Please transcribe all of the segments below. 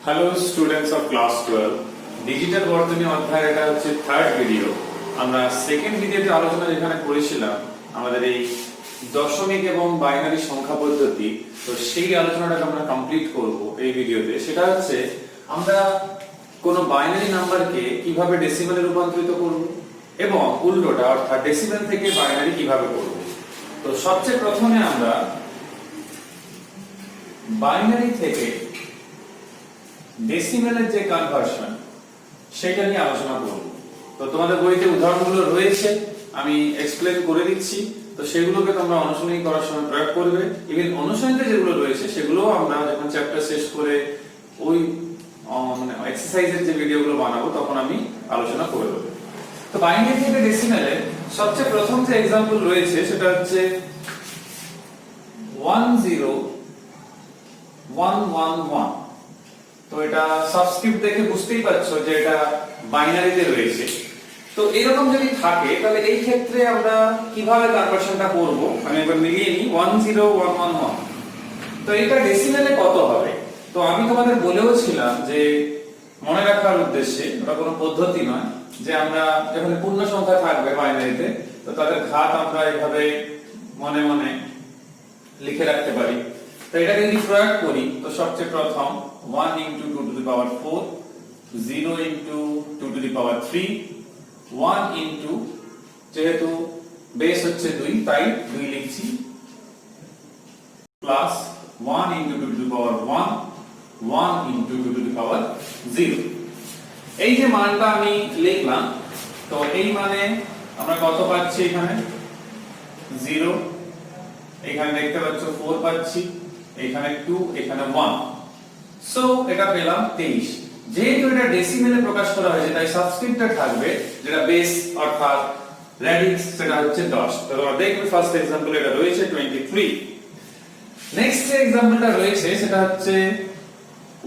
Hello students of class 12 digital বর্তনী অধ্যায়ের এটা হচ্ছে থার্ড ভিডিও। আমরা সেকেন্ড ভিডিওতে আলোচনা যেখানে করেছিলাম আমাদের এই দশমিক এবং বাইনারি সংখ্যা পদ্ধতি, তো সেই আলোচনাটাকে আমরা কমপ্লিট করব এই ভিডিওতে। সেটা হচ্ছে আমরা কোন বাইনারি নাম্বারকে কিভাবে ডেসিমেলে রূপান্তরিত করব এবং উল্টোটা অর্থাৎ ডেসিমেল থেকে বাইনারি কিভাবে করব। তো সবচেয়ে প্রথমে আমরা বাইনারি থেকে ডেসিমেলের যে কনভার্সন সেটা নিয়ে আলোচনা করব। তো তোমাদের বইতে উদাহরণগুলো রয়েছে, আমি এক্সপ্লেন করে দিচ্ছি, তো সেগুলোকে তোমরা অনুশীলনী করার সময় প্রয়োগ করবে। ইভেন অনুশীলনীতে যেগুলো রয়েছে সেগুলো আমরা যখন চ্যাপ্টার শেষ করে ওই মানে এক্সারসাইজের যে ভিডিওগুলো বানাবো তখন আমি আলোচনা করে দেব। তো বাইনারি থেকে ডেসিমেলের সবচেয়ে প্রথম যে एग्जांपल রয়েছে সেটা হচ্ছে 10111। তো এটা সাবস্ক্রিপ্ট দেখে বুঝতেই পারছো যে এটা বাইনারিতে রয়েছে। তো এরকম যদি থাকে তাহলে এই ক্ষেত্রে আমরা কিভাবে কনভার্সনটা করব, আমি একবার মিলিয়ে নিই। 10111, তো এটা ডেসিমেলে কত হবে? তো আমি তোমাদের বলেও ছিলাম যে মনে রাখার উদ্দেশ্যে, ওটা কোনো পদ্ধতি নয়, যে আমরা যখন পূর্ণ সংখ্যা থাকবে বাইনারিতে তো তাদের ঘাত আমরা এভাবে মনে মনে লিখে রাখতে পারি। তো এটাকে যদি প্রয়োগ করি তো সবচেয়ে প্রথম 1 into 2 to the power 4, 0 into 2 to the power 3, 1 into যেহেতু বেস হচ্ছে 2 তাই 2 লিখছি, plus 1 into 2 to the power 1, 1 into 2 to the power 0। এই যে মানটা আমি লিখলাম, তো এই মানে আমরা কত পাচ্ছি? এখানে 0, এখানে দেখতে পাচ্ছ 4 পাচ্ছি, এখানে 2, এখানে 1, সো এটা পেলাম 23। যেহেতু এটা ডেসিমেলে প্রকাশ করা হয়েছে তাই সাবস্ক্রিপ্টটা থাকবে যেটা বেস অর্থাৎ রেডিক্স, সেটা হচ্ছে 10। তো তোমরা দেখবে ফার্স্ট एग्जांपल এটা রয়েছে 23। নেক্সট যে एग्जांपलটা রয়েছে সেটা হচ্ছে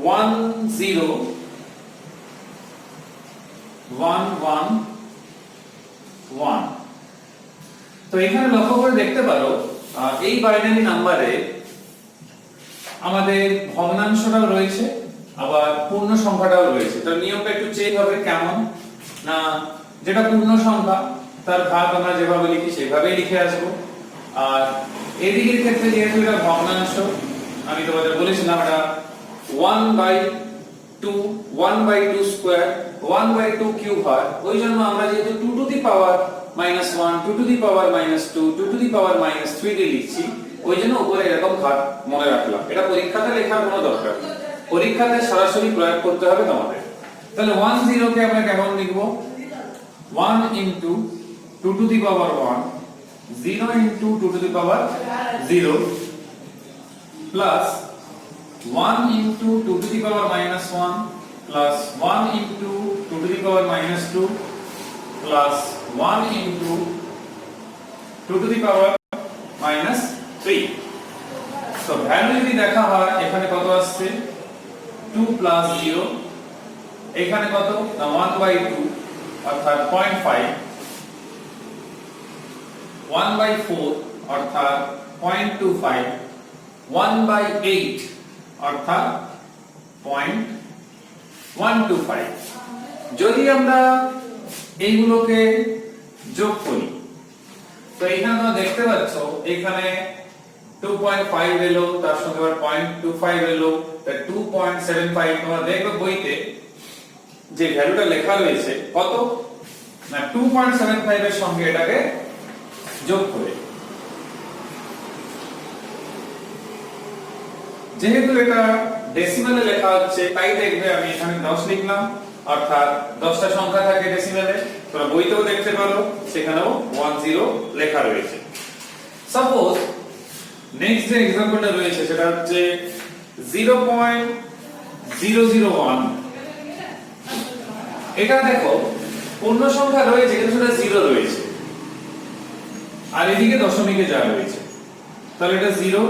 10111। তো এখানে লক্ষ্য করে দেখতে পারো এই বাইনারি নাম্বারে আমাদের ভগ্নাংশটাও রয়েছে আবার পূর্ণ সংখ্যাটাও রয়েছে। তো নিয়মটা একটু চেঞ্জ হবে, কেমন না, যেটা পূর্ণ সংখ্যা তার ঘাত আমরা যেভাবে লিখি সেভাবেই লিখে আসবো, আর এদিকের ক্ষেত্রে যেহেতু এটা ভগ্নাংশ, আমি তোমাদের বলেছিলাম এটা 1/2 স্কয়ার 1/2 কিউব হয়, ওই জন্য আমরা যেহেতু 2 to the power -1, 2 to the power -2, 2 to the power -3 দিয়ে লিখছি, ওই জন্য উপরে এরকম ঘাত মনে রাখলাম। এটা পরীক্ষাতে লেখার কোনো দরকার নেই, পরীক্ষাতে সরাসরি প্রয়োগ করতে হবে তোমাদের। তাহলে 10 কে আমরা কেমন লিখব? 1 into 2 to the power 1, 0 into 2 to the power 0, plus 1 into 2 to the power -1, plus 1 into 2 to the power -2, plus 1 into 2 to the power -3। তো ভ্যালু যদি দেখা হয় এখানে কত আসছে? 2 plus 0, এখানে কত? না 1/2 অর্থাৎ 0.5, 1/4 অর্থাৎ 0.25, 1/8 অর্থাৎ 0.125। যদি আমরা এইগুলোকে যোগ করি তো এখানে তোমরা দেখতে পাচ্ছ এখানে 2.5 এলো, তার সঙ্গে আবার 0.25 এলো, তাই 2.75। তোমরা দেখবে বইতে যে ভ্যালুটা লেখা রয়েছে কত না 2.75 এর সঙ্গে এটাকে যোগ করে, যেহেতু এটা ডেসিমেলে লেখা হচ্ছে তাই দেখবে আমি এখানে 10 লিখলাম, অর্থাৎ 10টা সংখ্যা থাকে ডেসিমেলে, তোমরা বইতেও দেখতে পারো সেখানেও 10 লেখা রয়েছে। সাপোজ নেক্সট যে एग्जांपलটা রয়েছে সেটা হচ্ছে 0.001। এটা দেখো পূর্ণ সংখ্যা রয়েছে কিন্তু সেটা 0 রয়েছে, আর এদিকে দশমিকে যা রয়েছে, তাহলে এটা 0,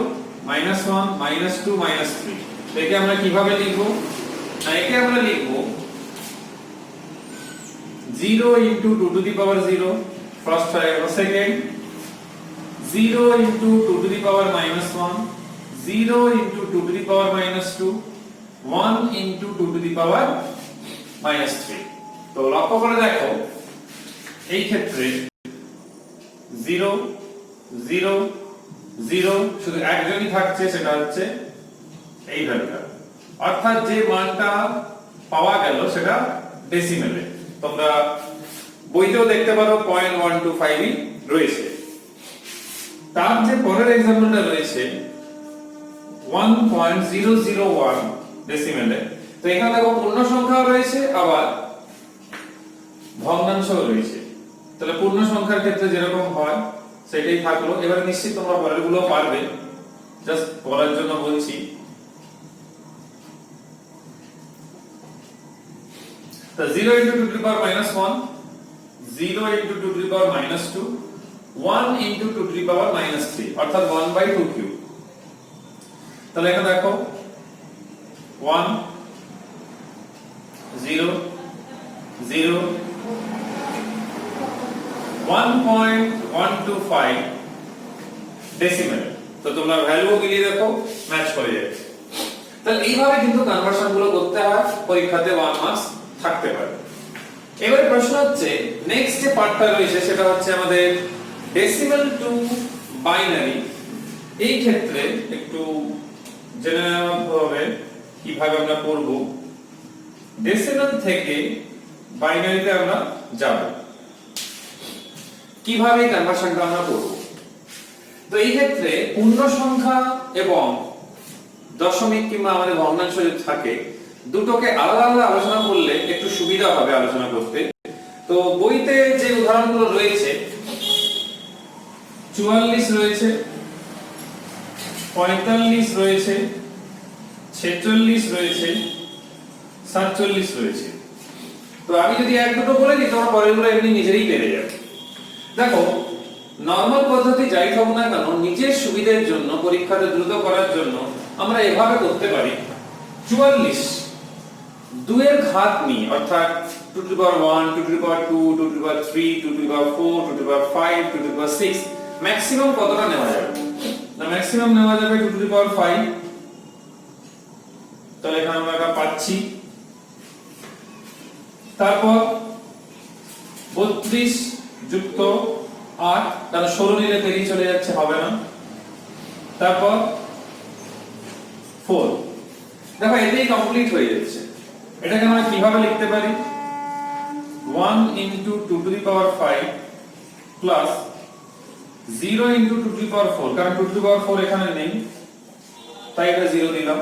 -1, -2, -3। একে আমরা কিভাবে লিখব? না একে আমরা লিখব 0 into 2 to the power 0, first হয়ে গেল, second 0 into 2 to the power -1, 0 into 2 to the power -2, 1 into 2 to the power minus 3। তো লক্ষ্য করে দেখো এই ক্ষেত্রে 0 0 0 শুধু একজনই থাকছে, সেটা হচ্ছে এই ভ্যালুটা, অর্থাৎ যে মানটা পাওয়া গেল সেটা ডেসিমেলে। তোমরা বইতেও দেখতে পারো 0.125 ই রয়েছে। তার যে পরের एग्जांपलটা রয়েছে 1.001 ডেসিমেলে। তো এখানে দেখো পূর্ণ সংখ্যাও রয়েছে আবার ভগ্নাংশও রয়েছে। তাহলে পূর্ণ সংখ্যার ক্ষেত্রে যেরকম হয় সেটাই থাকলো। এবারে নিশ্চিত তোমরা পরেরগুলো পারবে, জাস্ট বলার জন্য বলছি। তো 0 into 2 to the power minus 1, 0 into 2 to the power minus 2, 1 into 2 to the power minus 3, অর্থাৎ 1 by 2 cube। তাহলে এখানে দেখো 1 0 0 1.125 ডেসিমেল। তো তোমরা ভ্যালু মিলিয়ে দেখো ম্যাচ করে যাচ্ছে। তাহলে এইভাবে কিন্তু কনভার্সন গুলো করতে হয়, পরীক্ষাতে 1 মার্কস থাকতে পারে। এবারে প্রশ্ন হচ্ছে নেক্সট যে পার্টটা রয়েছে সেটা হচ্ছে আমাদের ডেসিমেল টু বাইনারি। এই ক্ষেত্রে একটু জেনে নেওয়া হবে কিভাবে আমরা করব। ডেসিমেল থেকে বাইনারিতে আমরা যাব, কিভাবে কনভার্সনটা আমরা করব। তো এই ক্ষেত্রে পূর্ণ সংখ্যা এবং দশমিক কিংবা আমাদের ভগ্নাংশ যদি থাকে, দুটোকে আলাদা আলাদা আলোচনা করলে একটু সুবিধা হবে আলোচনা করতে। তো বইতে যে উদাহরণগুলো রয়েছে 44 রয়েছে, 45 রয়েছে, 46 রয়েছে, 47 রয়েছে। তো আমি যদি এক দুটো বলে দিই তোমরা পরেরগুলো এমনি নিজেই পেরে যাবে। দেখো নরমাল পদ্ধতি যাই হোক না কেন, নিজের সুবিধার জন্য পরীক্ষাতে দ্রুত করার জন্য আমরা এভাবে করতে পারি। 44 2 এর ঘাত নিয়ে, অর্থাৎ 2 to the power 1, 2 to the power 2, 2 to the power 3, 2 to the power 4, 2 to the power 5, 2 to the power 6, maximum কতটা নেওয়া যাবে? না ম্যাক্সিমাম নেওয়া যাবে 2 to the power 5। তাহলে এখানে আমরা এটা পাচ্ছি। তারপর 32 যুক্ত 8, কারণ 16 নিলে পেরিয়ে চলে যাচ্ছে, হবে না। তারপর 4, দেখো এতেই কমপ্লিট হয়ে যাচ্ছে। এটাকে আমরা কিভাবে লিখতে পারি? 1 into 2 to the power 5 plus 0 into 2 to the power 4, কারণ 2 to the power 4 এখানে নেই তাই এটা 0 দিলাম।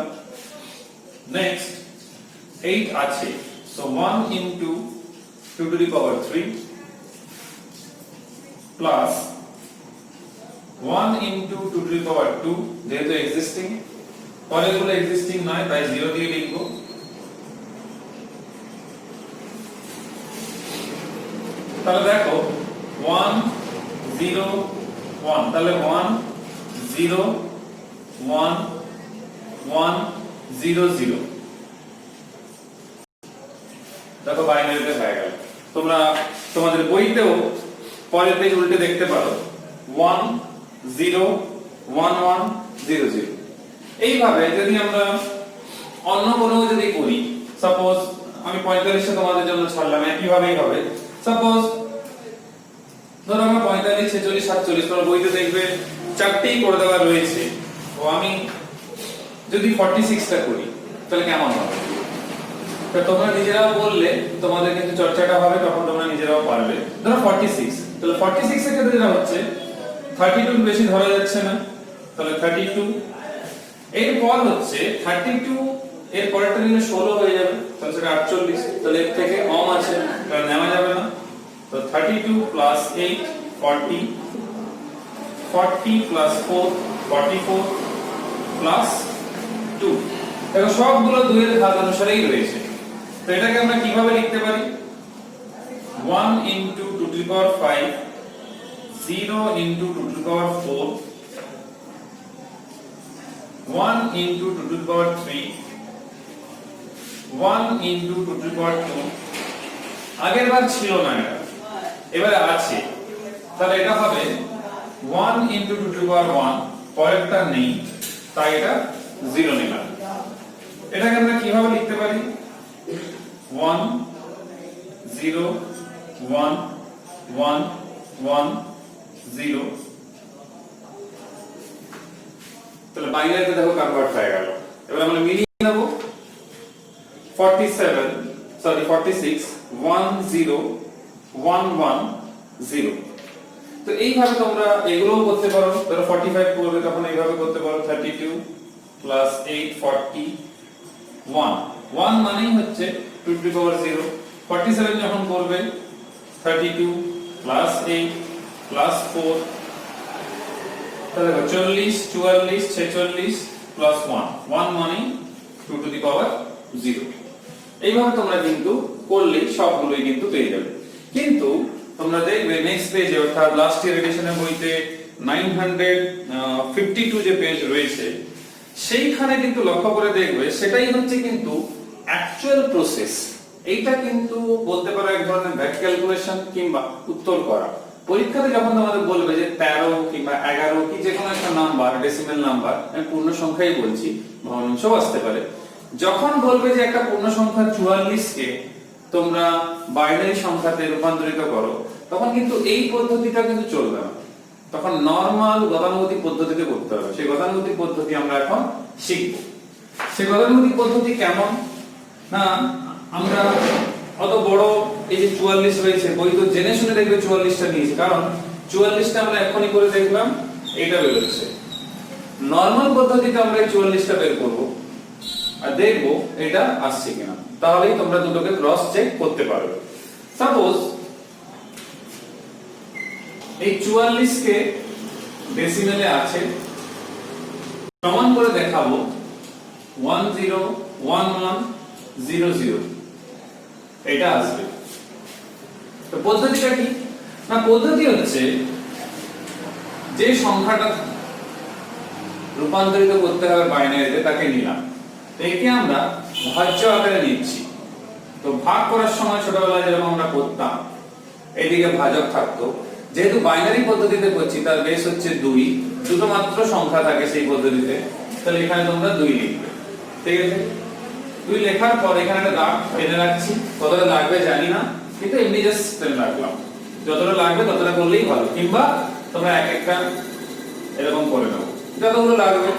নেক্সট 8 আছে, so 1 into 2 to the power 3 plus 1 into 2 to the power 2, যেহেতু এক্সিস্টিং, পরেরগুলো এক্সিস্টিং নয় তাই 0 দিয়ে লিখব। তাহলে দেখো 1 0 1, তাহলে 1 0 1 1 0 0। দেখো বাইনারিতে হয়ে গেল। তোমরা তোমাদের বইতেও পরের পেজ উল্টে দেখতে পারো 1 0 1 1 0 0। এইভাবে যদি আমরা অন্য কোনো যদি করি, সাপোজ আমি 45 তোমাদের জন্য ছাড়লাম, একইভাবেই হবে। সাপোজ ধরো আমরা 45 46 47, তোমরা বইতে দেখবে চারটেই করে দেওয়া রয়েছে। তো আমি যদি 46টা করি তাহলে কেমন হবে? তো তোমরা নিজেরাও বললে তোমাদের কিন্তু চর্চাটা হবে, তখন তোমরা নিজেরাও পারবে। ধরো 46, তাহলে 46 এর ক্ষেত্রে যেটা হচ্ছে 32 বেশি ধরা যাচ্ছে না, তাহলে 32। এরপর হচ্ছে 32 এর পরেরটা নিলে 16 হয়ে যাবে, তাহলে সেটা 48। তাহলে এর থেকে কম আছে, তাহলে নেওয়া যাবে না। তো 32 plus 8 40, 40 plus 4 44 plus 2। দেখো সবগুলো 2 এর ঘাত অনুসারেই রয়েছে। তো এটাকে আমরা কিভাবে লিখতে পারি? 1 into 2 to the power 5, 0 into 2 to the power 4, 1 into 2 to the power 3, 1 into 2 to the power 2। আগের বার ছিল না এটা, এবারে আছে, তাহলে এটা হবে 1 into 2 to the power 1, পরেরটা নেই তাই এটা 0 নিলাম। এটাকে আমরা কিভাবে লিখতে পারি 1 0 1 1 1 0, তাহলে বাইনারিতে দেখো কনভার্ট হয়ে গেল। এবার আমরা মিলিয়ে নেব 46 1 0 1 1 0। তো এইভাবে তোমরা এগুলোও করতে পারো। ধরো 45 করবে তখন এইভাবে করতে পারো 32 প্লাস 8 40 1 1 মানেই হচ্ছে 2 টু দি পাওয়ার 0। 47 যখন করবে 32 প্লাস 8 প্লাস 4, তাহলে 40 44 46 প্লাস 1 1 মানে 2 টু দি পাওয়ার 0। এইভাবে তোমরা কিন্তু করলে সবগুলোই কিন্তু পেয়ে যাবে। কিন্তু তোমরা দেখবে নেক্সট পেজে অর্থাৎ লাস্ট ইয়ার এডিশনের বইতে 952 যে পেজ রয়েছে সেইখানে কিন্তু লক্ষ্য করে দেখবে সেটাই হচ্ছে কিন্তু অ্যাকচুয়াল প্রসেস। এইটা কিন্তু বলতে পারো এক ধরনের ব্যাক ক্যালকুলেশন কিংবা উত্তর করা। পরীক্ষাতে যখন তোমাদের বলবে যে 13 কিংবা 11 কি যে কোনো একটা নাম্বার ডেসিমেল নাম্বার, আমি পূর্ণ সংখ্যাই বলছি, ভগ্নাংশও আসতে পারে, যখন বলবে যে একটা পূর্ণ সংখ্যা 44 কে তোমরা বাইনারি সংখ্যাতে রূপান্তরিত করো, তখন কিন্তু এই পদ্ধতিটা কিন্তু চলবে না, তখন নরমাল গতানুগতিক পদ্ধতিতে করতে হবে। সেই গতানুগতিক পদ্ধতি আমরা এখন শিখব। সেই গতানুগতিক পদ্ধতি কেমন না, আমরা অত বড় এই যে 44 রয়েছে বই তো জেনে শুনে দেখবে 44টা নিয়েছে, কারণ 44টা আমরা এখনই করে দেখলাম এটা বের হচ্ছে। নরমাল পদ্ধতিতে আমরা এই 44টা বের করব আর দেখব এটা আসছে কিনা, তাহলেই তোমরা দুটোকে ক্রস চেক করতে পারবে। সাপোজ এই 44 কে ডেসিমেলে আছে, প্রমাণ করে দেখাবো 101100 এটা আসবে। তো পদ্ধতিটা কি না, পদ্ধতি হচ্ছে যে সংখ্যাটা রূপান্তরিত করতে হবে বাইনারিতে তাকে নিলাম, একে আমরা ভাজ্য আকারে নিচ্ছি। তো ভাগ করার সময় ছোটবেলায় যেরকম আমরা করতাম এইদিকে ভাজক থাকতো, যেহেতু বাইনারি পদ্ধতিতে করছি তার বেস হচ্ছে 2, দুটো মাত্র সংখ্যা থাকে সেই পদ্ধতিতে, তাহলে এখানে তোমরা 2 লিখবে। ঠিক আছে, 2 লেখার পর এখানে একটা দাগ টেনে রাখছি, কতটা লাগবে জানি না, কিন্তু এমনি জাস্ট টেনে রাখলাম, যতটা লাগবে ততটা করলেই ভালো, কিংবা তোমরা এক একটা এরকম করে নাও যতগুলো লাগবে।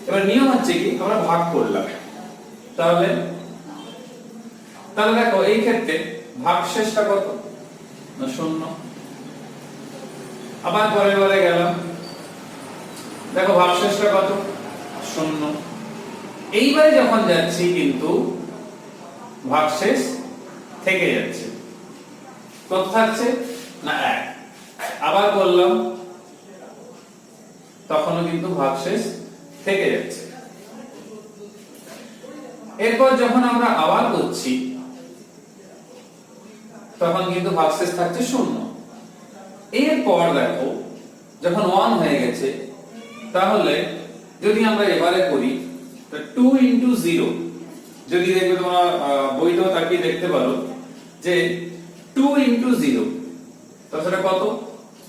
এবার নিয়ম হচ্ছে কি, আমরা ভাগ করলাম, তাহলে দেখো এই ক্ষেত্রে ভাগশেষটা কত না 0। আবার পরে গেলাম, দেখো ভাগশেষটা কত 0। এইবারে যখন যাচ্ছি কিন্তু ভাগশেষ থেকে যাচ্ছে, কত থাকছে না 1। আবার করলাম তখনও কিন্তু ভাগশেষ থেকে যাচ্ছে। এরপর যখন আমরা আবার করছি তখন কিন্তু ভাগশেষ থাকছে 0। এরপর দেখো যখন 1 হয়ে গেছে, তাহলে যদি আমরা এবারে করি 2 into 0, যদি দেখবে তোমরা বইটাও তাকিয়ে দেখতে পারো যে 2 into 0 তো সেটা কত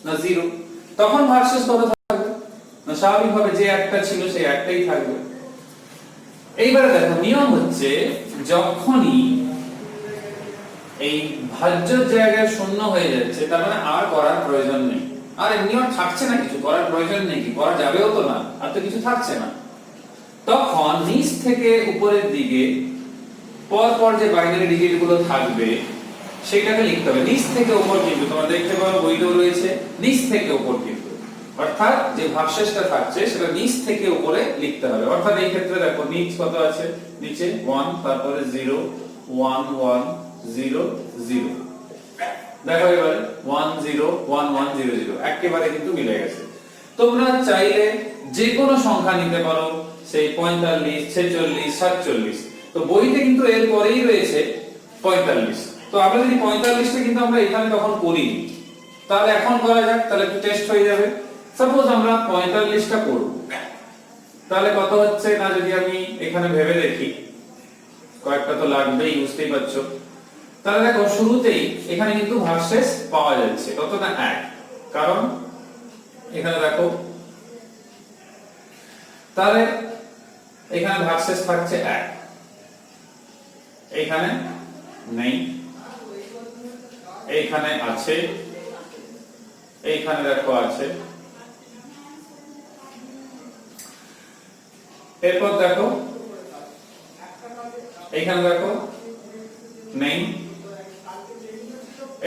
না 0, তখন ভাগশেষ কত থাকবে না স্বাভাবিকভাবে যে একটা ছিল সেই একটাই থাকবে। এইবারে দেখো নিয়ম হচ্ছে যখনই এই ভাজ্যের জায়গায় 0 হয়ে যাচ্ছে, তার মানে আর করার প্রয়োজন নেই, আর এমনিও থাকছে না কিছু, করার প্রয়োজন নেই, কি করা যাবেও তো না, আর তো কিছু থাকছে না, তখন নিচ থেকে উপরের দিকে পর যে বাইনারি ডিজিট গুলো থাকবে সেটাকে লিখতে হবে নিচ থেকে উপর। কিন্তু তোমরা দেখতে পারো বইতেও রয়েছে নিচ থেকে উপর, কিন্তু অর্থাৎ যে ভাগশেষটা থাকছে সেটা নিচ থেকে উপরে লিখতে হবে। অর্থাৎ এই ক্ষেত্রে দেখো নিচ কত আছে, নিচে 1, তারপরে 0 1 1 0 0, দেখো এবারে 1 0 1 1 0 0 একেবারে কিন্তু মিলে গেছে। তোমরা চাইলে যে কোনো সংখ্যা নিতে পারো, সেই 45 46 47, তো বইতে কিন্তু এর পরেই রয়েছে 45। তো আমরা যদি 45টা কিন্তু আমরা এখানে তখন করিনি, তাহলে এখন করা যাক, তাহলে একটু টেস্ট হয়ে যাবে। সাপোজ আমরা 45টা করব, তাহলে কত হচ্ছে না যদি আমি এখানে ভেবে দেখি, কয়েকটা তো লাগবেই বুঝতেই পারছো। তাহলে দেখো শুরুতেই এখানে কিন্তু ভাগশেষ পাওয়া যাচ্ছে কত না 1, কারণ এখানে দেখো তাহলে এখানে ভাগশেষ থাকছে 1। এইখানে নেই, এইখানে আছে, এইখানে দেখো আছে, এরপর দেখো এইখানে দেখো নেই,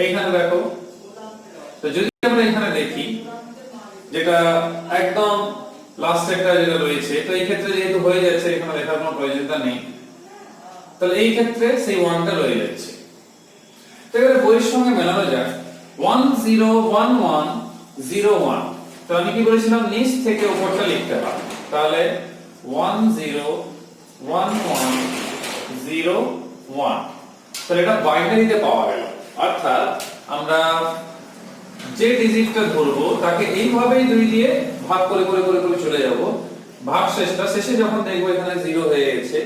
এইখানে দেখো। তো যদি আমরা এখানে দেখি যেটা একদম লাস্ট একটা যেটা রয়েছে, তো এই ক্ষেত্রে যেহেতু হয়ে যাচ্ছে এখানে লেখার কোনো প্রয়োজনটা নেই, তাহলে এই ক্ষেত্রে সেই 1টা রয়ে যাচ্ছে। তো এবারে বইয়ের সঙ্গে মেলানো যাক 1 0 1 1 0 1। তো আমি কি বলেছিলাম নিচ থেকে উপরটা লিখতে হবে, তাহলে 1 0 1 1 0 1। তাহলে এটা বাইনারিতে পাওয়া গেল, অর্থাৎ আমরা যে ডিজিটটা ধরবো তাকে এইভাবেই 2 দিয়ে ভাগ করে করে করে করে চলে যাব। ভাগ শেষে যখন দেখবো এখানে 0 হয়ে গেছে,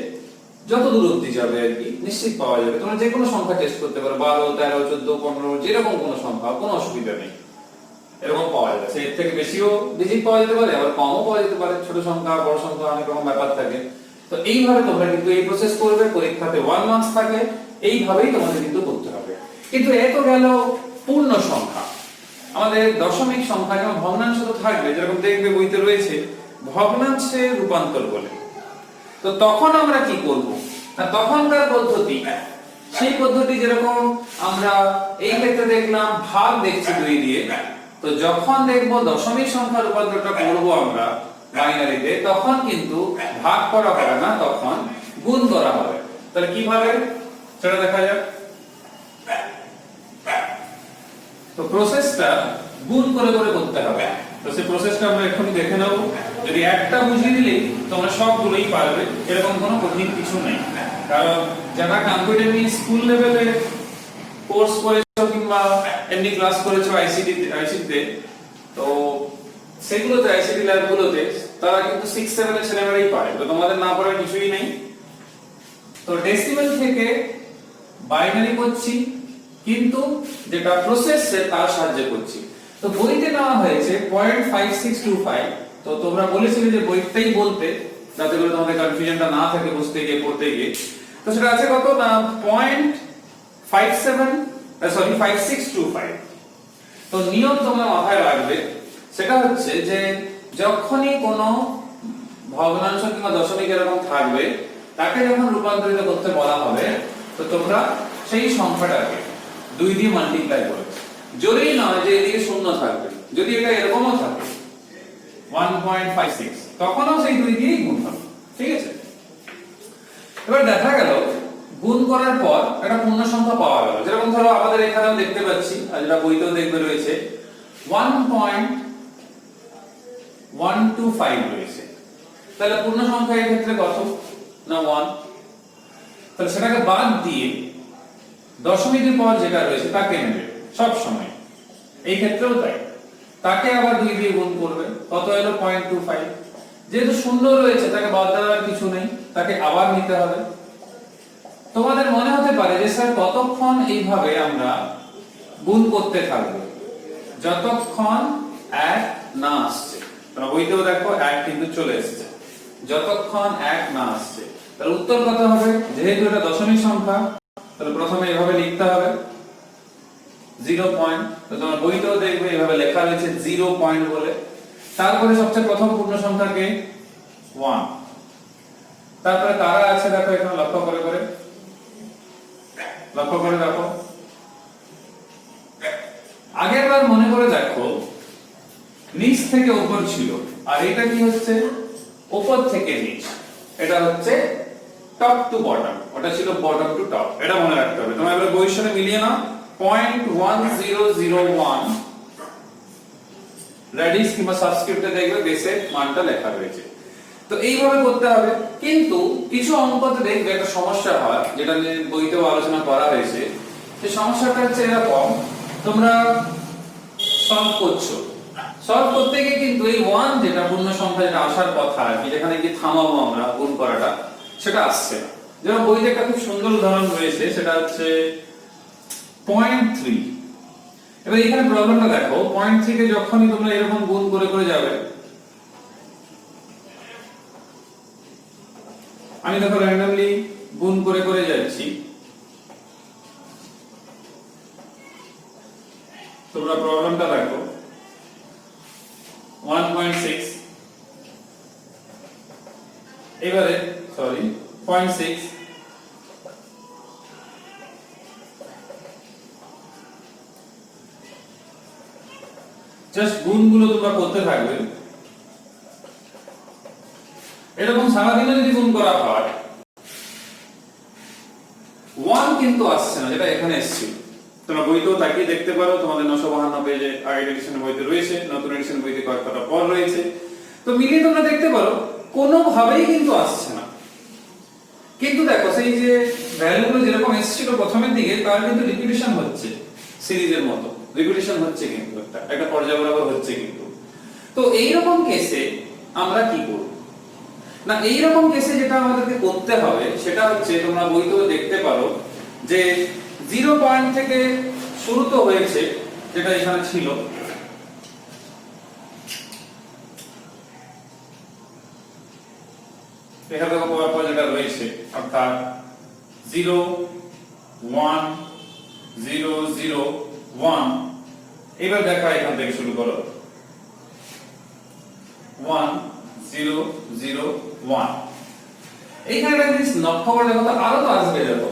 যত দূর অবধি যাবে আর কি নিশ্চিত পাওয়া যাবে। তোমরা যে কোনো সংখ্যা টেস্ট করতে পারো, 12 13 14 15 যেরকম কোনো সংখ্যা, কোনো অসুবিধা নেই, এরকম পাওয়া যাবে। এর থেকে বেশিও ডিজিট পাওয়া যেতে পারে, আবার কমও পাওয়া যেতে পারে, ছোট সংখ্যা বড় সংখ্যা অনেক রকম ব্যাপার থাকে। তো এইভাবে তোমরা কিন্তু এই প্রসেস করবে, পরীক্ষাতে 1 মার্কস থাকে, এইভাবেই তোমাদের কিন্তু করতে হবে। কিন্তু এত গেল পূর্ণ সংখ্যা, আমাদের দশমিক সংখ্যা যেমন ভগ্নাংশ তো থাকবে, যেরকম দেখবে বইতে রয়েছে ভগ্নাংশে রূপান্তর বলে। তো তখন আমরা কি করব না, তখনকার পদ্ধতি সেই পদ্ধতি যেরকম আমরা এই ক্ষেত্রে দেখলাম ভাগ দেখছি 2 দিয়ে, তো যখন দেখব দশমিক সংখ্যা রূপান্তরটা করব আমরা বাইনারিতে, তখন কিন্তু ভাগ করা হবে না, তখন গুণ করা হবে। তাহলে কিভাবে সেটা দেখা যাক। তো প্রসেসটা গুণ করে করে করতে হবে। তো সেই প্রসেসটা আমরা এখনই দেখে নেব। যদি একটা বুঝিয়ে দিলেই তোমরা সবগুলোই পারবে, এরকম কোনো কঠিন কিছু নেই। কারণ যারা কম্পিউটার নিয়ে স্কুল লেভেলে কোর্স করেছো কিংবা এমনি ক্লাস করেছো আইসিটিতে, তো সেগুলোতে আইসিটি ল্যাবগুলোতে তারা কিন্তু 6 7 এর ছেলেমেয়েরাই পারে। তো তোমাদের না পড়ার কিছুই নেই। তো ডেসিমেল থেকে বাইনারি করছি, কিন্তু যেটা প্রসেস তার সাহায্যে করছি। তো বইতে নেওয়া হয়েছে 0.5625। তো তোমরা বলেছিলে যে বইটাই বলতে, যাতে করে তোমাদের কনফিউশনটা না থাকে বুঝতে গিয়ে পড়তে গিয়ে। তো সেটা আছে কত না 5625। তো নিয়ম তোমরা মাথায় রাখবে, সেটা হচ্ছে যে যখনই কোনো ভগ্নাংশ কিংবা দশমিক এরকম থাকবে, তাকে যখন রূপান্তরিত করতে বলা হবে, তো তোমরা সেই সংখ্যাটাকে 2 দিয়ে মাল্টিপ্লাই করবে। যদি নয় যে এদিকে শূন্য থাকবে, যদি এটা এরকমও থাকে 1.56, তখনও সেই 2 দিয়েই গুণ হবে। ঠিক আছে, এবার দেখা গেল গুণ করার পর একটা পূর্ণ সংখ্যা পাওয়া গেল। যেরকম ধরো আমাদের এখানেও দেখতে পাচ্ছি, আর যেটা বইতেও দেখবে রয়েছে 1.125 রয়েছে। তাহলে পূর্ণ সংখ্যা এর ক্ষেত্রে কত না 1। তাহলে সেটাকে বাদ দিয়ে দশমিকের পর যেটা রয়েছে তাকে নেবে সব সময়, এই ক্ষেত্রেও তাই। তাকে আবার 2 দিয়ে গুণ করবে, কত এলো 0.25। যেহেতু শূন্য রয়েছে তাকে বাদ দেওয়ার কিছু নেই, তাকে আবার নিতে হবে। তোমাদের মনে হতে পারে যে স্যার কতক্ষণ এইভাবে আমরা গুণ করতে থাকবো, যতক্ষণ 1 না আসছে। তোমরা বইতেও দেখো 1 কিন্তু চলে এসেছে, যতক্ষণ 1 না আসছে। তাহলে উত্তর কত হবে, যেহেতু এটা দশমিক সংখ্যা, তাহলে প্রথমে এভাবে লিখতে হবে 0 পয়েন্ট। তো তোমার বইতেও দেখবে এভাবে লেখা রয়েছে 0 পয়েন্ট বলে। তারপরে সবচেয়ে প্রথম পূর্ণ সংখ্যাকে 1, তারপরে তারা আছে দেখো এখানে লক্ষ্য করে দেখো। আগের বার মনে করে দেখো নিচ থেকে উপর ছিল, আর এটা কি হচ্ছে উপর থেকে নিচ, এটা হচ্ছে টপ টু বটম, ওটা ছিল বটম টু টপ। এটা মনে রাখতে হবে। তোমরা এবারে বইয়ের সাথে মিলিয়ে নাও 0.1001 রেডিস কিংবা সাবস্ক্রিপ্টে দেখবে বেসে মানটা লেখা রয়েছে। তো এইভাবে করতে হবে। কিন্তু কিছু অঙ্কতে দেখবে একটা সমস্যা হয়, যেটা নিয়ে বইতেও আলোচনা করা হয়েছে। সেই সমস্যাটা হচ্ছে এরকম, তোমরা সলভ করতে গিয়ে কিন্তু এই 1 যেটা পূর্ণ সংখ্যা যেটা আসার কথা আর কি, যেখানে গিয়ে থামাবো আমরা গুণ করাটা, সেটা আসছে না। যেমন বইতে একটা খুব সুন্দর উদাহরণ রয়েছে, সেটা হচ্ছে 0.3। এবার এখানে প্রবলেমটা দেখো, 0.3 কে যখনই তোমরা এরকম গুণ করে করে যাবে, আমি দেখো র্যান্ডমলি গুণ করে করে যাচ্ছি, তোমরা প্রবলেমটা দেখো 1.6 এবারে সরি 0.6 জাস্ট গুণগুলো তোমরা করতে থাকবে। এরকম সারাদিনে যদি গুণ করা হয় 1 কিন্তু আসছে না, যেটা এখানে এসেছিল। তোমরা বইতেও তাকিয়ে দেখতে পারো, তোমাদের 952 পেজে আগের এডিশনের বইতে রয়েছে, নতুন এডিশনের বইতে কয়েকটা পর রয়েছে। তো মিলিয়ে তোমরা দেখতে পারো কোনোভাবেই কিন্তু আসছে না। কিন্তু দেখো সেই যে ভ্যালুগুলো যেরকম এসেছিল প্রথমের দিকে তার কিন্তু রিপিটিশন হচ্ছে, সিরিজের মতো রিপিটিশন হচ্ছে, কিন্তু একটা পর্যায় বরাবর হচ্ছে কিন্তু। তো এইরকম কেসে আমরা কি করব না, এইরকম কেসে যেটা আমাদেরকে করতে হবে সেটা হচ্ছে, তোমরা বইতেও দেখতে পারো যে 0 পয়েন্ট থেকে শুরু তো হয়েছে, যেটা এখানে ছিল, এখানে দেখো পর যেটা রয়েছে, অর্থাৎ 0 1 0 0 1। এবার দেখা এখান থেকে শুরু করো 1 0 0 1। এইখানে একটা জিনিস লক্ষ্য করে দেখো, আরো তো আসবে দেখো,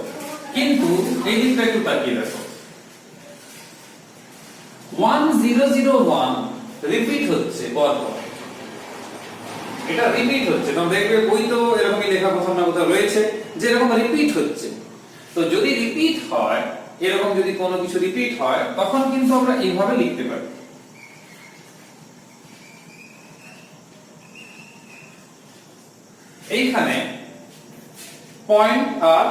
কিন্তু এই দিকটা একটু তাকিয়ে দেখো 1 0 0 1 রিপিট হচ্ছে পরপর, এটা রিপিট হচ্ছে। তোমরা দেখবে বই তো এরকমই লেখা কোথাও না কোথাও রয়েছে যে এরকম রিপিট হচ্ছে। তো যদি রিপিট হয়, এরকম যদি কোনো কিছু রিপিট হয়, তখন কিন্তু আমরা এইভাবে লিখতে পারি। এইখানে পয়েন্ট আর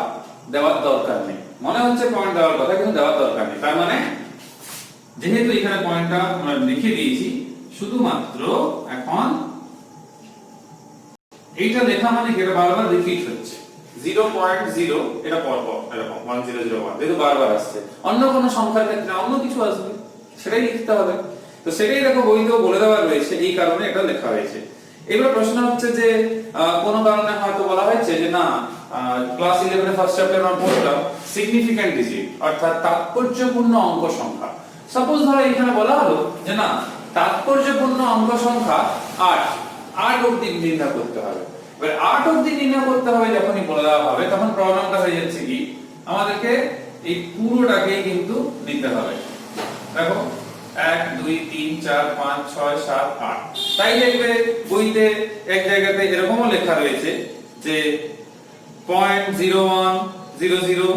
দেওয়ার দরকার নেই, মনে হচ্ছে পয়েন্ট দেওয়ার কথা, কিন্তু দেওয়ার দরকার নেই। তার মানে যেহেতু এখানে পয়েন্টটা আমরা লিখে দিয়েছি, শুধুমাত্র এখন এইটা লেখা মানে কি, এটা বারবার রিপিট হচ্ছে 0.0, এটা পরপর এরকম 1001, যেহেতু বারবার আসছে। অন্য কোনো সংখ্যার ক্ষেত্রে অন্য কিছু আসবে, সেটাই লিখতে হবে। তো সেটাই দেখো বইতেও বলে দেওয়া রয়েছে, এই কারণে এটা লেখা হয়েছে। এবার প্রশ্ন হচ্ছে যে কোনো কারণে হয়তো বলা হয়েছে যে না, ক্লাস 11 এর ফার্স্ট চ্যাপ্টারে আমরা পড়লাম সিগনিফিক্যান্ট ডিজিট, অর্থাৎ তাৎপর্যপূর্ণ অঙ্ক সংখ্যা। সাপোজ ধরো এখানে বলা হলো যে না, তাৎপর্যপূর্ণ অঙ্ক সংখ্যা 8 অবধি নির্ণয় করতে হবে। এবার 8 অবধি নির্ণয় করতে হবে যখনই বলে দেওয়া হবে, তখন প্রবলেমটা হয়ে যাচ্ছে কি, আমাদেরকে এই পুরোটাকেই কিন্তু নিতে হবে। দেখো 1 2 3 4 5 6 7 8। তাই দেখবে বইতে এক জায়গাতে এরকমও লেখা রয়েছে যে 0.0100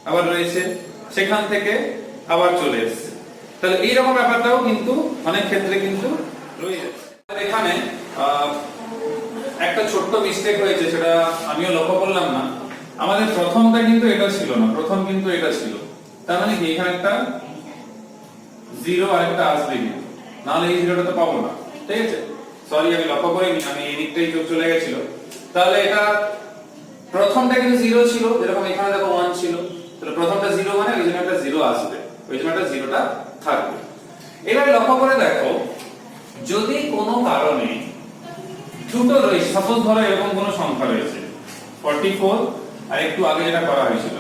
আবার রয়েছে, সেখান থেকে আবার চলে এসেছে। তাহলে এইরকম ব্যাপারটাও কিন্তু অনেক ক্ষেত্রে কিন্তু রয়ে যাচ্ছে। এখানে একটা ছোট্ট মিস্টেক হয়েছে, সেটা আমিও লক্ষ্য করলাম না। আমাদের প্রথমটা কিন্তু এটা ছিল না, প্রথম কিন্তু এটা ছিল। তার মানে কি এখানে একটা 0 আর একটা আসবে, কিন্তু নাহলে এই 0টা তো পাবো না। ঠিক আছে, সরি আমি লক্ষ্য করিনি, আমি এই দিকটাই চলে গেছিল। তাহলে এটা প্রথমটা কিন্তু 0 ছিল, যেরকম এখানে দেখো 1 ছিল। তাহলে প্রথমটা 0 মানে ওই জন্য একটা 0 আসবে, ওই জন্য একটা 0টা থাকবে। এবার লক্ষ্য করে দেখো, যদি কোনো কারণে দুটো রয়েছে, সাপোজ ধরো এরকম কোনো সংখ্যা রয়েছে 44, আর একটু আগে যেটা করা হয়েছিল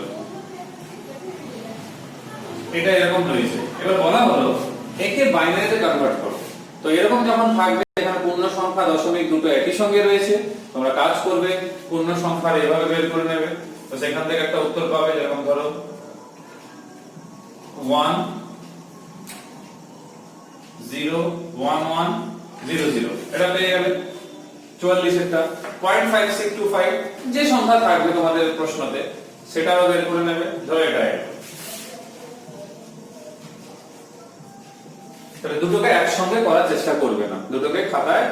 এটা এরকম রয়েছে। এবার বলা হলো একে বাইনারিতে কনভার্ট করো। তো এরকম যখন থাকবে, এখানে পূর্ণ সংখ্যা দশমিক দুটো একই সঙ্গে রয়েছে, তোমরা কাজ করবে পূর্ণ সংখ্যার এভাবে বের করে নেবে। তো সেখান থেকে একটা উত্তর পাবে, যেরকম ধরো 1 0 1 1 0 0, এটা পেয়ে যাবে 44 এরটা। 0.5625 যে সংখ্যা থাকবে তোমাদের প্রশ্নতে সেটাও বের করে নেবে, ধরো এটা। তাহলে দুটোকে একসঙ্গে করার চেষ্টা করবে না, দুটোকে খাতায়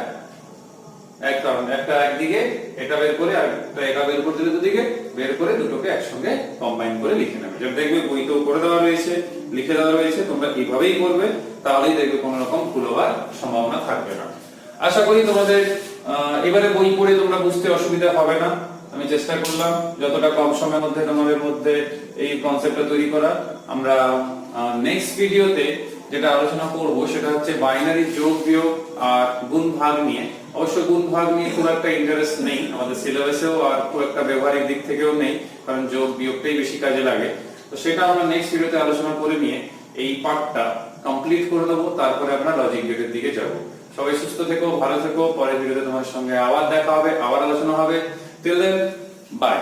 একটা একদিকে এটা বের করে আর এটা বের করে দিলে দুদিকে বের করে দুটোকে একসঙ্গে কম্বাইন করে লিখে নেবে। যেটা দেখবে বইতেও করে দেওয়া রয়েছে, লিখে দেওয়া রয়েছে, তোমরা এইভাবেই করবে, তাহলেই দেখবে কোনো রকম ভুল হওয়ার সম্ভাবনা থাকবে না। আশা করি তোমাদের এবারে বই পড়ে তোমরা বুঝতে অসুবিধা হবে না। আমি চেষ্টা করলাম যতটা কম সময়ের মধ্যে তোমাদের মধ্যে এই কনসেপ্টটা তৈরি করা। আমরা নেক্সট ভিডিওতে যেটা আলোচনা করব সেটা হচ্ছে বাইনারি যোগ বিয়োগ আর গুণ ভাগ নিয়ে। অবশ্য গুণ ভাগ নিয়ে খুব একটা ইন্টারেস্ট নেই আমাদের সিলেবাসেও, আর খুব একটা ব্যবহারিক দিক থেকেও নেই, কারণ যোগ বিয়োগটাই বেশি কাজে লাগে। তো সেটা আমরা নেক্সট ভিডিওতে আলোচনা করে নিয়ে এই পার্টটা কমপ্লিট করে দেবো, তারপরে আমরা লজিক গেটের দিকে যাব। সবাই সুস্থ থেকো, ভালো থেকো, পরের ভিডিওতে তোমার সঙ্গে আবার দেখা হবে, আবার আলোচনা হবে। Till then by.